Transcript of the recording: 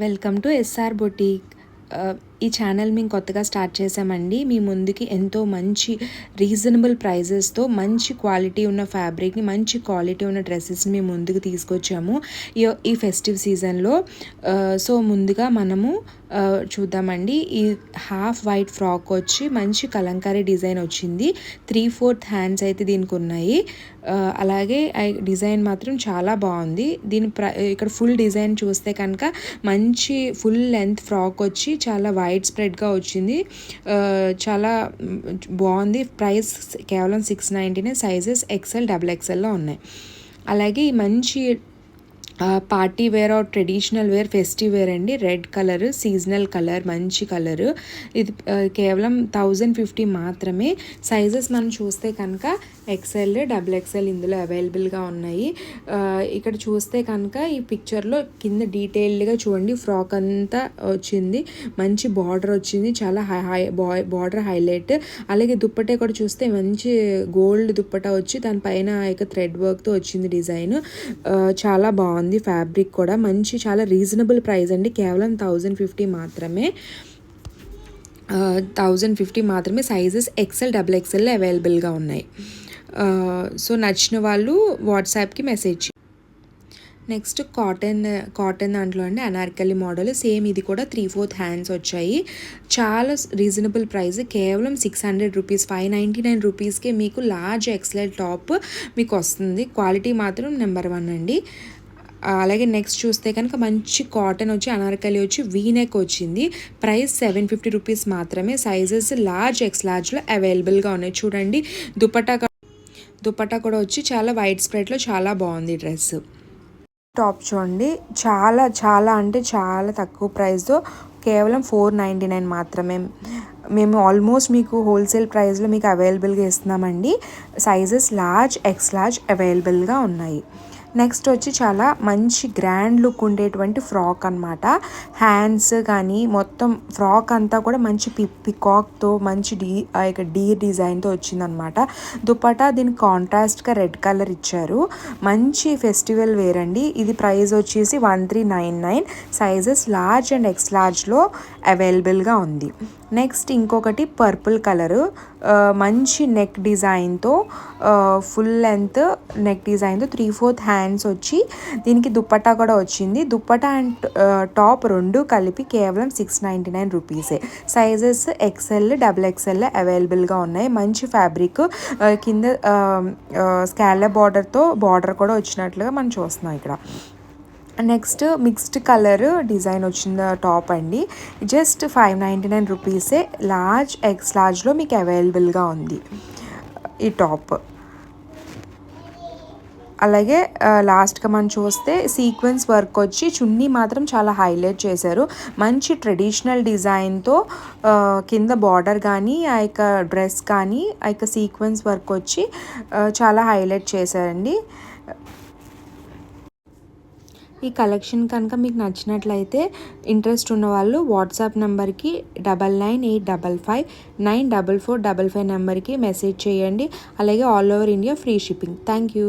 Welcome to SR boutique. ఈ channel మేము కొత్తగా స్టార్ట్ చేసామండి. మీ ముందుకి ఎంతో మంచి రీజనబుల్ ప్రైజెస్తో మంచి క్వాలిటీ ఉన్న ఫ్యాబ్రిక్ని, మంచి క్వాలిటీ ఉన్న డ్రెస్సెస్ని మేము ముందుకు తీసుకొచ్చాము ఈ ఫెస్టివ్ సీజన్లో. సో ముందుగా మనము చూద్దామండి. ఈ హాఫ్ వైట్ ఫ్రాక్ వచ్చి మంచి కలంకారీ డిజైన్ వచ్చింది. 3/4 హ్యాండ్స్ అయితే దీనికి ఉన్నాయి. అలాగే డిజైన్ మాత్రం చాలా బాగుంది. ఇక్కడ ఫుల్ డిజైన్ చూస్తే కనుక మంచి ఫుల్ లెంత్ ఫ్రాక్ వచ్చి చాలా వైడ్ స్ప్రెడ్గా వచ్చింది. చాలా బాగుంది. ప్రైస్ కేవలం 690. సైజెస్ XL, XXLలో ఉన్నాయి. అలాగే మంచి party wear or traditional wear, festive wear అండి. రెడ్ కలర్, సీజనల్ కలర్, మంచి కలరు. ఇది కేవలం 1050 మాత్రమే. సైజెస్ మనం చూస్తే కనుక XL, XXL ఇందులో అవైలబుల్గా ఉన్నాయి. ఇక్కడ చూస్తే కనుక ఈ పిక్చర్లో కింద డీటెయిల్డ్గా చూడండి. ఫ్రాక్ అంతా వచ్చింది, మంచి బార్డర్ వచ్చింది, చాలా బార్డర్ హైలైట్. అలాగే దుప్పటే కూడా చూస్తే మంచి గోల్డ్ దుప్పటా వచ్చి దానిపైన ఇక థ్రెడ్ వర్క్తో వచ్చింది డిజైన్. చాలా బాగుంది. ఫ్యాబ్రిక్ కూడా మంచి, చాలా రీజనబుల్ ప్రైస్ అండి. కేవలం 1050 మాత్రమే. 1050 మాత్రమే. సైజెస్ XL, XXL అవైలబుల్గా ఉన్నాయి. సో నచ్చిన వాళ్ళు వాట్సాప్కి మెసేజ్. నెక్స్ట్ కాటన్ దాంట్లో అండి అనార్కలి మోడల్. సేమ్ ఇది కూడా 3/4 హ్యాండ్స్ వచ్చాయి. చాలా రీజనబుల్ ప్రైస్. కేవలం 600 రూపీస్, 599 రూపీస్కే మీకు లార్జ్ XL టాప్ మీకు వస్తుంది. క్వాలిటీ మాత్రం నెంబర్ 1 అండి. అలాగే నెక్స్ట్ చూస్తే కనుక మంచి కాటన్ వచ్చి అనార్కలి వచ్చి వీనెక్ వచ్చింది. ప్రైస్ 750 రూపీస్ మాత్రమే. సైజెస్ లార్జ్, XL అవైలబుల్గా ఉన్నాయి. చూడండి దుపట్టా కూడా వచ్చి చాలా వైడ్ స్ప్రెడ్లో చాలా బాగుంది డ్రెస్. టాప్ చూడండి, చాలా చాలా అంటే చాలా తక్కువ ప్రైస్తో కేవలం 499 మాత్రమే. మేము ఆల్మోస్ట్ మీకు హోల్సేల్ ప్రైస్లో మీకు అవైలబుల్గా ఇస్తున్నామండి. సైజెస్ లార్జ్, XL అవైలబుల్గా ఉన్నాయి. నెక్స్ట్ వచ్చి చాలా మంచి గ్రాండ్ లుక్ ఉండేటువంటి ఫ్రాక్ అనమాట. హ్యాండ్స్ కానీ మొత్తం ఫ్రాక్ అంతా కూడా మంచి పికాక్తో మంచి డీర్ డిజైన్తో వచ్చిందనమాట. దుపట్టా దీనికి కాంట్రాస్ట్గా రెడ్ కలర్ ఇచ్చారు. మంచి ఫెస్టివల్ వేర్ అండి. ఇది ప్రైస్ వచ్చేసి 1399. సైజెస్ లార్జ్ అండ్ XLలో అవైలబుల్గా ఉంది. నెక్స్ట్ ఇంకొకటి పర్పుల్ కలరు, మంచి నెక్ డిజైన్తో, ఫుల్ లెంత్ నెక్ డిజైన్తో 3/4 హ్యాండ్స్ వచ్చి దీనికి దుప్పట్టా కూడా వచ్చింది. దుప్పట్టా అండ్ టాప్ రెండు కలిపి కేవలం 699 రూపీసే. సైజెస్ XL, XXL అవైలబుల్గా ఉన్నాయి. మంచి ఫ్యాబ్రిక్, కింద స్కాలప్ బార్డర్ కూడా వచ్చినట్లుగా మనం చూస్తున్నాం ఇక్కడ. నెక్స్ట్ మిక్స్డ్ కలర్ డిజైన్ వచ్చిన టాప్ అండి. జస్ట్ 599 రూపీసే. లార్జ్, XLలో మీకు అవైలబుల్గా ఉంది ఈ టాప్. అలాగే లాస్ట్గా మనం చూస్తే సీక్వెన్స్ వర్క్ వచ్చి చున్నీ మాత్రం చాలా హైలైట్ చేశారు. మంచి ట్రెడిషనల్ డిజైన్తో కింద బార్డర్ కానీ ఆ యొక్క డ్రెస్ కానీ ఆ యొక్క సీక్వెన్స్ వర్క్ వచ్చి చాలా హైలైట్ చేశారండి. ఈ కలెక్షన్ కనుక మీకు నచ్చినట్లయితే ఇంట్రెస్ట్ ఉన్న వాళ్ళు వాట్సాప్ నెంబర్కి 9985594455 నెంబర్కి మెసేజ్ చేయండి. అలాగే all over India free shipping. Thank you.